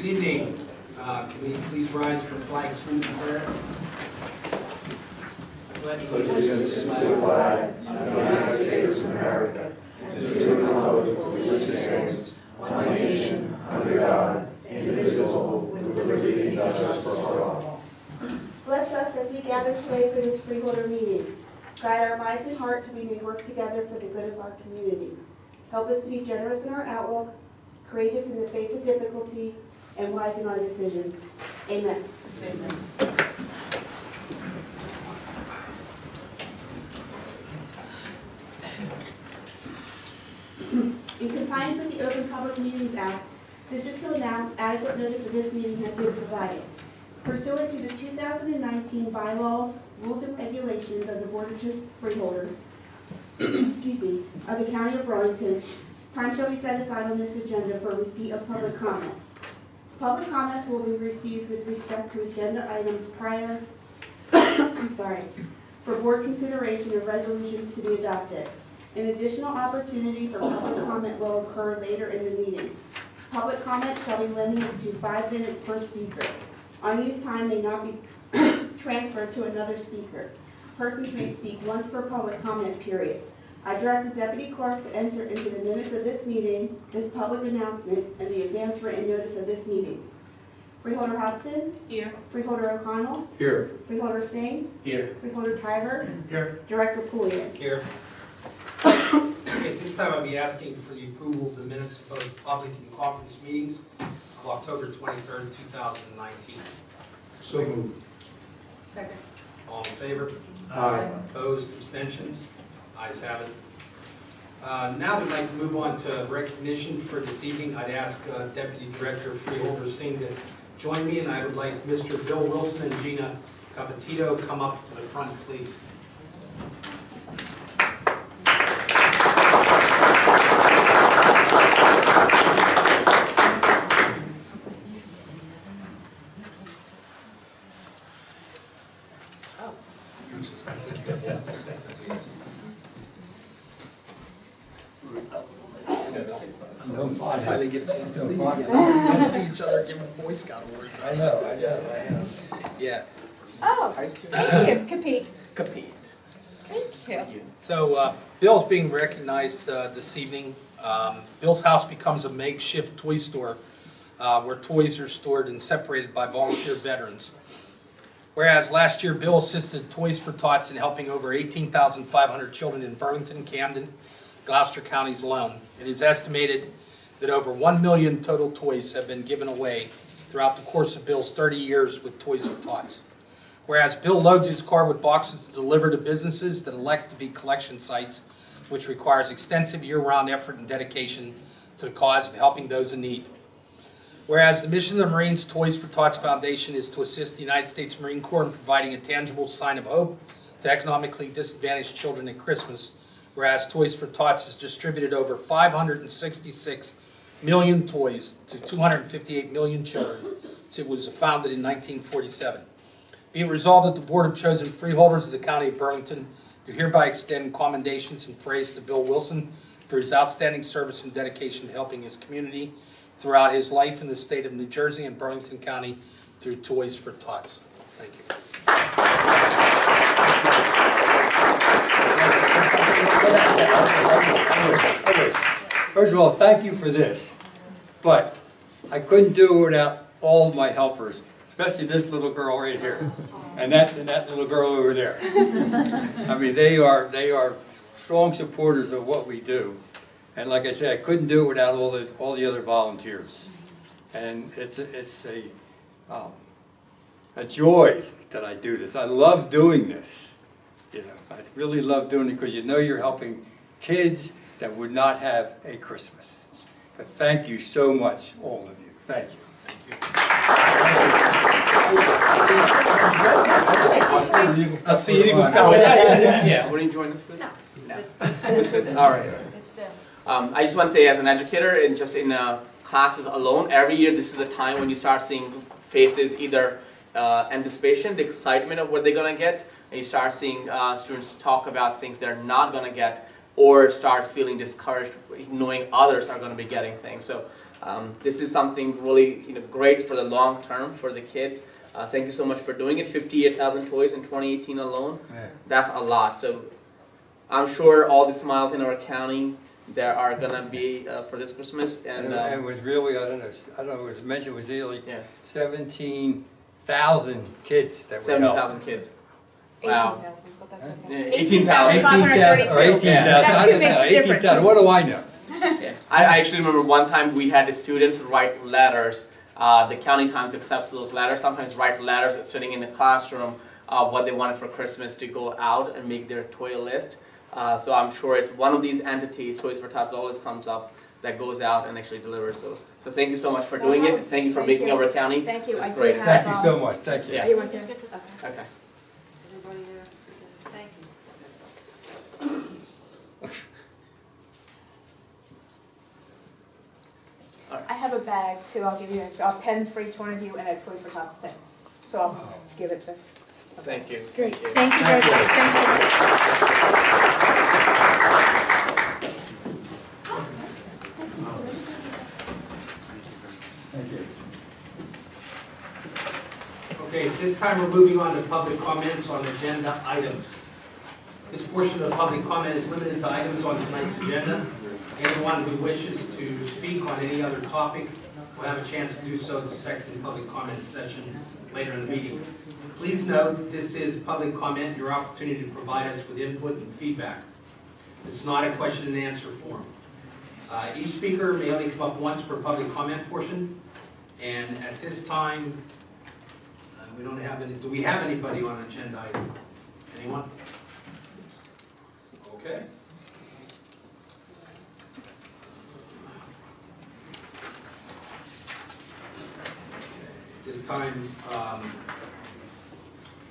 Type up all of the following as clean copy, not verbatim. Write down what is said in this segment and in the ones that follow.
Good evening. Can we please rise for flag salute and prayer? Allegiance to the flag of the United States of America, and to the republic for which it stands, one nation, under God, indivisible, with liberty and justice for all. Bless us as we gather today for this freeholder meeting. Guide our minds and hearts so we may work together for the good of our community. Help us to be generous in our outlook, courageous in the face of difficulty, and wise in our decisions. Amen. Amen. In compliance with the Open Public Meetings Act, the system announced adequate notice of this meeting has been provided. Pursuant to the 2019 bylaws, rules, and regulations of the Board of Freeholders, excuse me, of the County of Burlington, time shall be set aside on this agenda for receipt of public comments. Public comments will be received with respect to agenda items prior, for board consideration of resolutions to be adopted. An additional opportunity for public comment will occur later in the meeting. Public comment shall be limited to 5 minutes per speaker. Unused time may not be transferred to another speaker. Persons may speak once per public comment period. I direct the Deputy Clerk to enter into the minutes of this meeting, this public announcement, and the advance written notice of this meeting. Freeholder Hudson? Here. Freeholder O'Connell? Here. Freeholder Singh? Here. Freeholder Tiver? Here. Director Pouliot? Here. At this time, I'll be asking for the approval of the minutes of both public and conference meetings of October 23rd, 2019. So moved. Second. All in favor? Aye. Opposed? Abstentions? Ayes have it. Now we'd like to move on to recognition for this evening. I'd ask Deputy Director Freeholder Singh to join me, and I would like Mr. Bill Wilson and Gina Capitito come up to the front, please. Finally get a chance to see each other, give them Boy Scout awards. I know. Yeah. Oh, thank you, Compete. Thank you. So Bill's being recognized this evening. Bill's house becomes a makeshift toy store where toys are stored and separated by volunteer veterans. Whereas last year, Bill assisted Toys for Tots in helping over 18,500 children in Burlington, Camden, Gloucester counties alone. It is estimated that over 1 million total toys have been given away throughout the course of Bill's 30 years with Toys for Tots. Whereas Bill loads his car with boxes to deliver to businesses that elect to be collection sites, which requires extensive year-round effort and dedication to the cause of helping those in need. Whereas the mission of the Marines Toys for Tots Foundation is to assist the United States Marine Corps in providing a tangible sign of hope to economically disadvantaged children at Christmas. Whereas Toys for Tots has distributed over 566 million toys to 258 million children since it was founded in 1947. Be it resolved that the Board of Chosen Freeholders of the County of Burlington do hereby extend commendations and praise to Bill Wilson for his outstanding service and dedication to helping his community throughout his life in the state of New Jersey and Burlington County through Toys for Tots. Thank you. First of all, thank you for this, but I couldn't do it without all of my helpers, especially this little girl right here, and that little girl over there. I mean, they are strong supporters of what we do, and like I said, I couldn't do it without all the other volunteers, and it's a joy that I do this. I love doing this. You know, I really love doing it because you know you're helping kids that would not have a Christmas. But thank you so much, all of you. Thank you. I'll see you. Yeah. Wouldn't you join us, please? No. All right. It's I just want to say, as an educator, and just in classes alone, every year this is the time when you start seeing faces, either anticipation, the excitement of what they're going to get, and you start seeing students talk about things they're not going to get, or start feeling discouraged knowing others are going to be getting things. So This is something really great for the long term for the kids. Thank you so much for doing it. 58,000 toys in 2018 alone. Yeah. That's a lot. So I'm sure all the smiles in our county there are gonna be for this Christmas. And And it was really, I don't know, it was mentioned, it was nearly yeah, 17,000 kids that were 70,000 kids. Wow. 18,000. Yeah, 18,000. 18,532. Or 18,000, That I too don't know, makes a difference. 18,000, what do I know? Yeah. I actually remember one time we had the students write letters. The County Times accepts those letters. Sometimes write letters sitting in the classroom what they wanted for Christmas to go out and make their toy list. So I'm sure it's one of these entities, Toys for Tots always comes up, that goes out and actually delivers those. So thank you so much for doing it. Thank you for Thank making you. our county. Thank you. It's I do great. have, Thank you so much, thank you. Yeah. You want to? Okay. Okay. Everybody there? Thank you. I have a bag too, I'll give you a pen for each one of you and a Toy for Tots pen. So I'll give it to. Thank you. Great, Thank you. thank you very much, thank you. Thank you. Okay, at this time, we're moving on to public comments on agenda items. This portion of the public comment is limited to items on tonight's agenda. Anyone who wishes to speak on any other topic will have a chance to do so at the second public comment session later in the meeting. Please note that this is public comment, your opportunity to provide us with input and feedback. It's not a question and answer forum. Each speaker may only come up once per public comment portion, and at this time, we don't have any. Do we have anybody on an agenda item? Anyone? Okay. This time,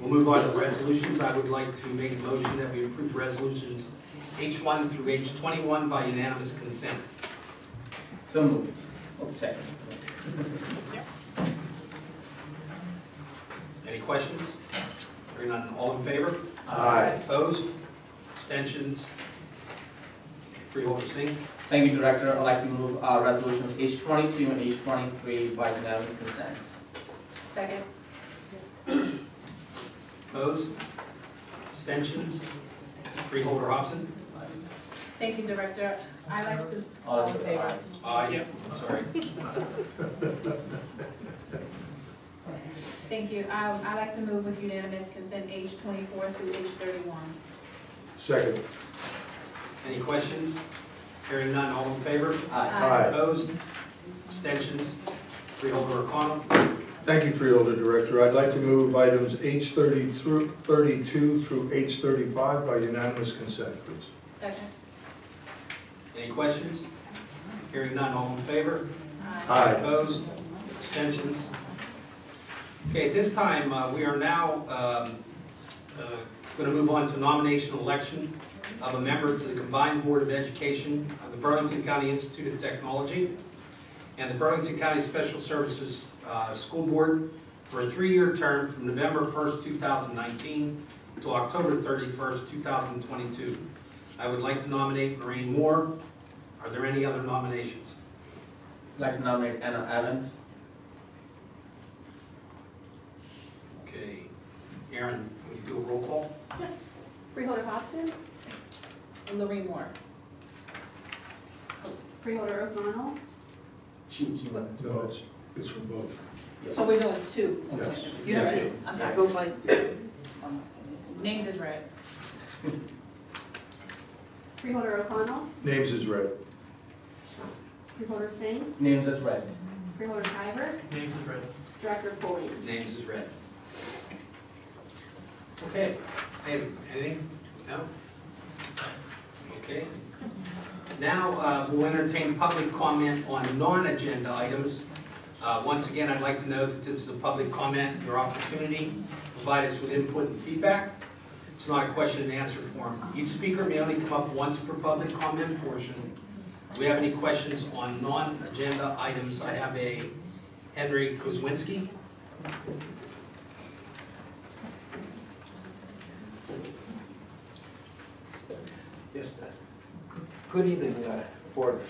we'll move on to resolutions. I would like to make a motion that we approve resolutions H1 through H21 by unanimous consent. So moved. Second. Any questions? Hearing none, all in favor? Aye. Opposed? Abstentions? Freeholder Singh? Thank you, Director. I'd like to move resolutions H22 and H23 by unanimous consent. Second. Opposed? Abstentions? Freeholder Hobson? Thank you, Director. I'd like to. All in favor? Aye. Sorry. Thank you. I'd like to move with unanimous consent H24 through H31. Second. Any questions? Hearing none, all in favor? Aye. Opposed? Abstentions? Freeholder O'Connell? Thank you, Freeholder Director. I'd like to move items H30 through 32 through H35 by unanimous consent, please. Second. Any questions? Hearing none, all in favor? Aye. Opposed? Abstentions? Okay, at this time, we are now going to move on to nomination election of a member to the Combined Board of Education of the Burlington County Institute of Technology and the Burlington County Special Services School Board for a 3-year term from November 1st, 2019 to October 31st, 2022. I would like to nominate Lorraine Moore. Are there any other nominations? I'd like to nominate Anna Evans. Okay, Aaron, will you do a roll call? Freeholder Hobson? Lorraine Moore. Freeholder O'Connell? No, it's for both. So we're doing two. Yes. You don't Yes. choose. I'm sorry. Go by. Names is read. Freeholder O'Connell? Names is read. Freeholder Singh? Names as read. Freeholder Hyber? Names as read. Director Pulliam? Names is read. Okay, David, anything? No? Okay. Now, we'll entertain public comment on non-agenda items. Once again, I'd like to note that this is a public comment, your opportunity to provide us with input and feedback. It's not a question and answer forum. Each speaker may only come up once per public comment portion. Do we have any questions on non-agenda items? I have a Henry Kozwinski. Yes, good evening, Board of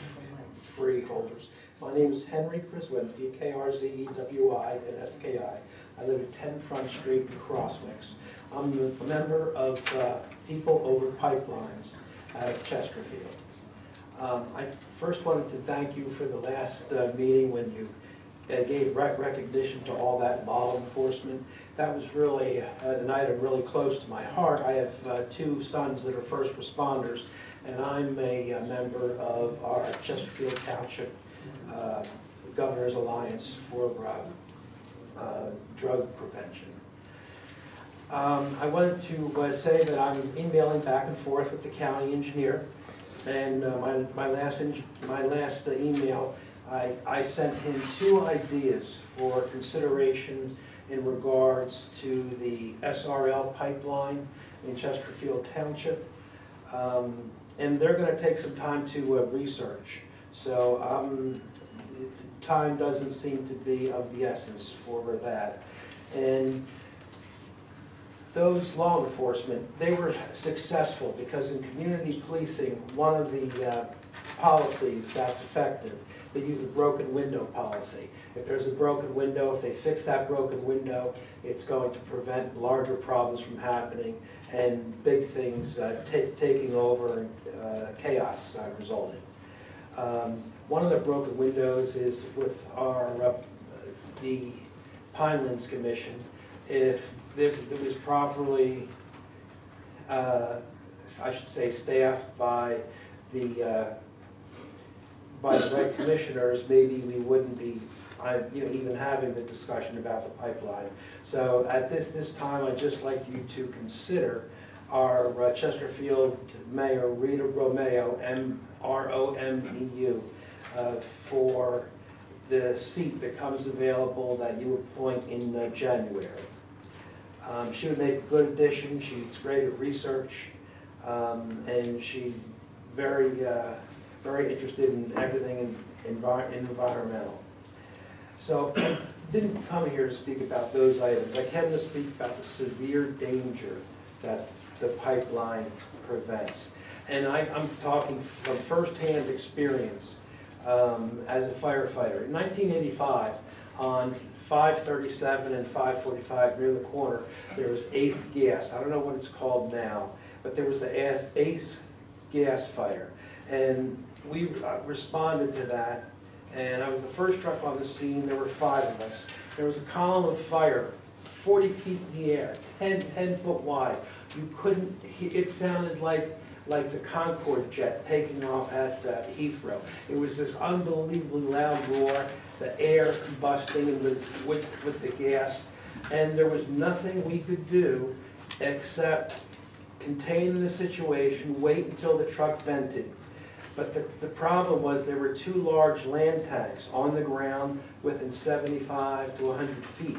Freeholders. My name is Henry Kraswinski, K-R-Z-E-W-I-N-S-K-I. I live at 10 Front Street in Crosswicks. I'm a member of People Over Pipelines out of Chesterfield. I first wanted to thank you for the last meeting when you gave recognition to all that law enforcement. That was really an item really close to my heart. I have 2 sons that are first responders, and I'm a member of our Chesterfield Township Governor's Alliance for Drug Prevention. I wanted to say that I'm emailing back and forth with the county engineer, and my last email, I sent him 2 ideas for consideration in regards to the SRL pipeline in Chesterfield Township. And they're going to take some time to research. So time doesn't seem to be of the essence for that. And those law enforcement, they were successful because in community policing, one of the policies that's effective, they use the broken window policy. If there's a broken window, if they fix that broken window, it's going to prevent larger problems from happening and big things taking over and chaos resulting. One of the broken windows is with our the Pinelands Commission. If it was properly, I should say, staffed by the right commissioners, maybe we wouldn't be even having the discussion about the pipeline. So at this time, I'd just like you to consider our Chesterfield Mayor Rita Romeo, M-R-O-M-E-U, for the seat that comes available that you appoint in January. She would make a good addition. She's great at research, and she's very interested in everything environmental. So I didn't come here to speak about those items. I came to speak about the severe danger that the pipeline prevents. And I'm talking from firsthand experience as a firefighter. In 1985, on 537 and 545 near the corner, there was Ace Gas. I don't know what it's called now, but there was the Ace Gas fire. And we responded to that, and I was the first truck on the scene. There were 5 of us. There was a column of fire 40 feet in the air, 10 foot wide. You couldn't, it sounded like the Concorde jet taking off at Heathrow. It was this unbelievably loud roar, the air combusting with the gas, and there was nothing we could do except contain the situation, wait until the truck vented. But the problem was there were 2 large land tanks on the ground within 75 to 100 feet.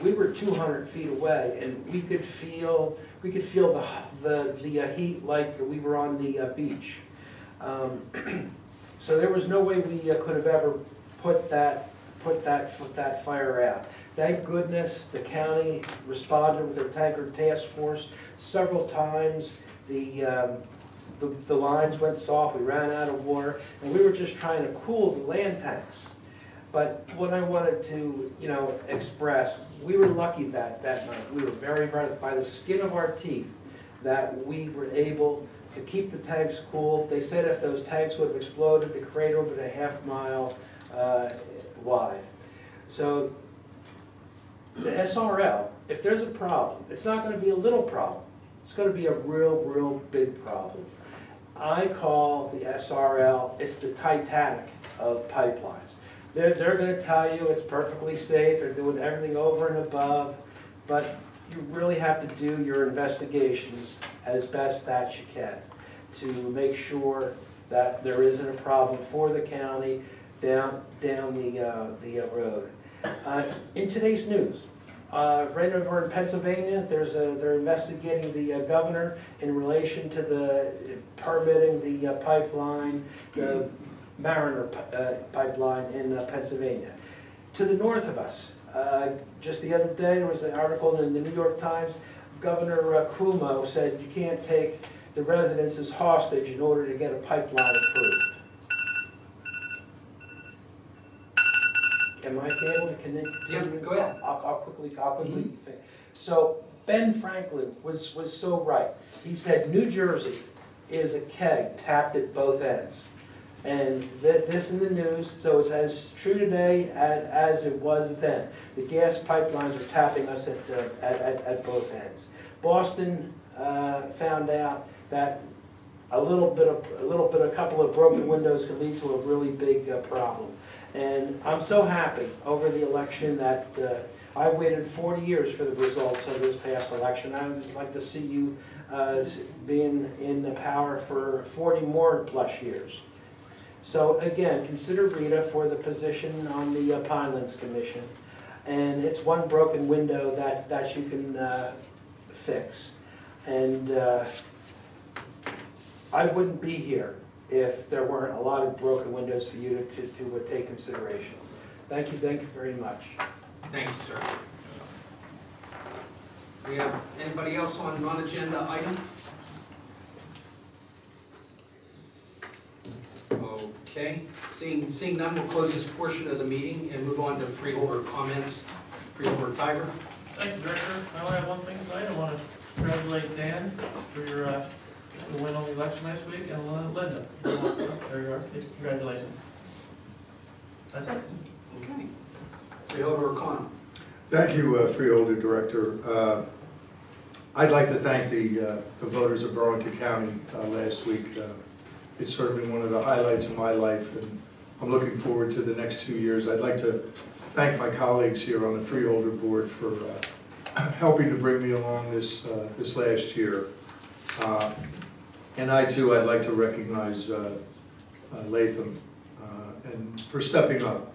We were 200 feet away, and we could feel the heat like we were on the beach. So there was no way we could have ever put that fire out. Thank goodness the county responded with their tanker task force several times. The lines went soft, we ran out of water, and we were just trying to cool the land tanks. But what I wanted to, express, we were lucky that night. We were very by the skin of our teeth that we were able to keep the tanks cool. They said if those tanks would have exploded, the crater would have been a half mile wide. So the SRL, if there's a problem, it's not going to be a little problem. It's going to be a real big problem. I call the SRL, it's the Titanic of pipelines. They're going to tell you it's perfectly safe, they're doing everything over and above, but you really have to do your investigations as best that you can to make sure that there isn't a problem for the county down the road. In today's news, right over in Pennsylvania, they're investigating the governor in relation to the permitting the pipeline, the Mariner pipeline in Pennsylvania. To the north of us, just the other day, there was an article in the New York Times. Governor Cuomo said you can't take the residents as hostage in order to get a pipeline approved. Am I able to connect? Yeah, go ahead. I'll quickly. So Ben Franklin was so right. He said New Jersey is a keg tapped at both ends. And this in the news, so it's as true today as it was then. The gas pipelines are tapping us at both ends. Boston found out that a couple of broken windows could lead to a really big problem. And I'm so happy over the election that I waited 40 years for the results of this past election. I would just like to see you being in the power for 40 more plus years. So again, consider Rita for the position on the Pinelands Commission. And it's one broken window that you can fix. And I wouldn't be here if there weren't a lot of broken windows for you to take consideration. Thank you very much. Thank you, sir. We have anybody else on non-agenda item? Okay, seeing none, we'll close this portion of the meeting and move on to freeholder comments. Freeholder Tiger. Thank you, Director. I only have one thing to say. I want to congratulate Dan for your the win on the election last week, and Linda. There you are. Congratulations. That's it. Okay. Freeholder O'Connell. Thank you, Freeholder Director. I'd like to thank the voters of Burlington County last week. It's certainly one of the highlights of my life, and I'm looking forward to the next 2 years. I'd like to thank my colleagues here on the Freeholder Board for helping to bring me along this last year. And I'd like to recognize Latham and for stepping up.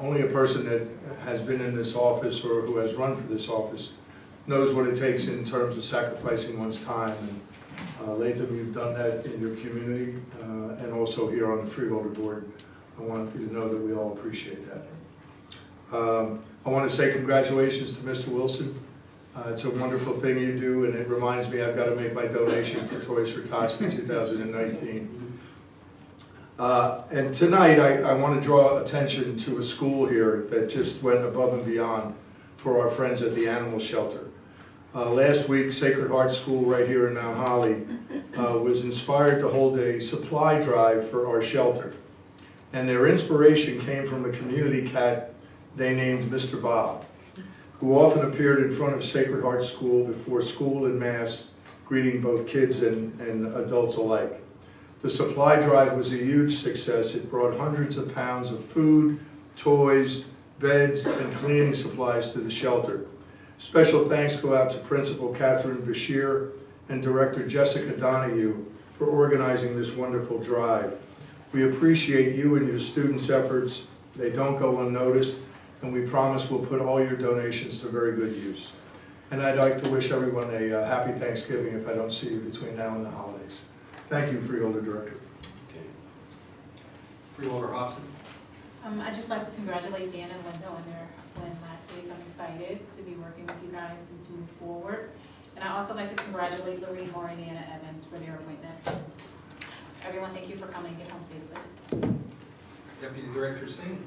Only a person that has been in this office or who has run for this office knows what it takes in terms of sacrificing one's time. And Latham, you've done that in your community and also here on the Freeholder Board. I want you to know that we all appreciate that. I want to say congratulations to Mr. Wilson. It's a wonderful thing you do, and it reminds me I've got to make my donation for Toys for Tots for 2019. And tonight I want to draw attention to a school here that just went above and beyond for our friends at the animal shelter. Last week, Sacred Heart School right here in Mount Holly was inspired to hold a supply drive for our shelter. And their inspiration came from a community cat they named Mr. Bob, who often appeared in front of Sacred Heart School before school and mass, greeting both kids and adults alike. The supply drive was a huge success. It brought hundreds of pounds of food, toys, beds, and cleaning supplies to the shelter. Special thanks go out to Principal Catherine Bashir and Director Jessica Donahue for organizing this wonderful drive. We appreciate you and your students' efforts. They don't go unnoticed, and we promise we'll put all your donations to very good use. And I'd like to wish everyone a happy Thanksgiving if I don't see you between now and the holidays. Thank you, Freeholder Director. Okay. Freeholder Hobson. I'd just like to congratulate Dan and Linda on their win last week. I'm excited to be working with you guys and to move forward. And I also like to congratulate Lorene Moore and Anna Evans for their appointment. Everyone, thank you for coming. Get home safely. Deputy Director Singh.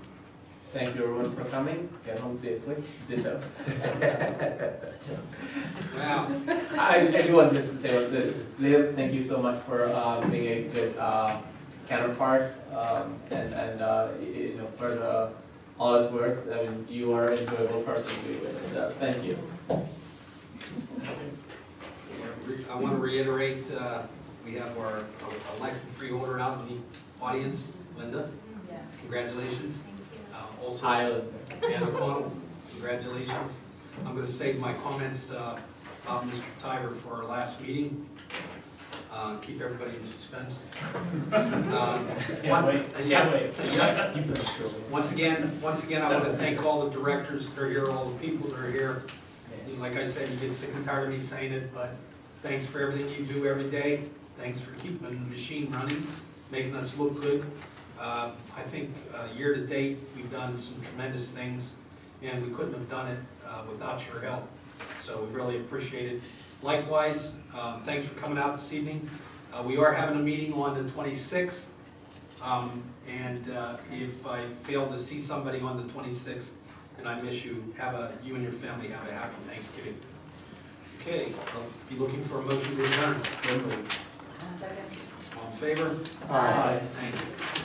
Thank you everyone for coming. Get home safely. Ditto. Wow. I do want just to say this. Liv, thank you so much for being a good counterpart and you know, for all it's worth. I mean, you are an enjoyable person to be with. So thank you. I want to reiterate, we have our elected freeholder out in the audience, Linda. Yes. Congratulations. Also, Hi. Ann O'Connell, congratulations. I'm going to save my comments about Mr. Tiger for our last meeting. Keep everybody in suspense. Can't wait. Once again, I want to thank all the directors that are here, all the people that are here. Like I said, you get sick and tired of me saying it, but thanks for everything you do every day. Thanks for keeping the machine running, making us look good. I think year to date, we've done some tremendous things, and we couldn't have done it without your help. So we really appreciate it. Likewise, thanks for coming out this evening. We are having a meeting on the 26th And if I fail to see somebody on the 26th and I miss you, you and your family have a happy Thanksgiving. Okay, I'll be looking for a motion to adjourn. Second. All in favor? Aye. Thank you.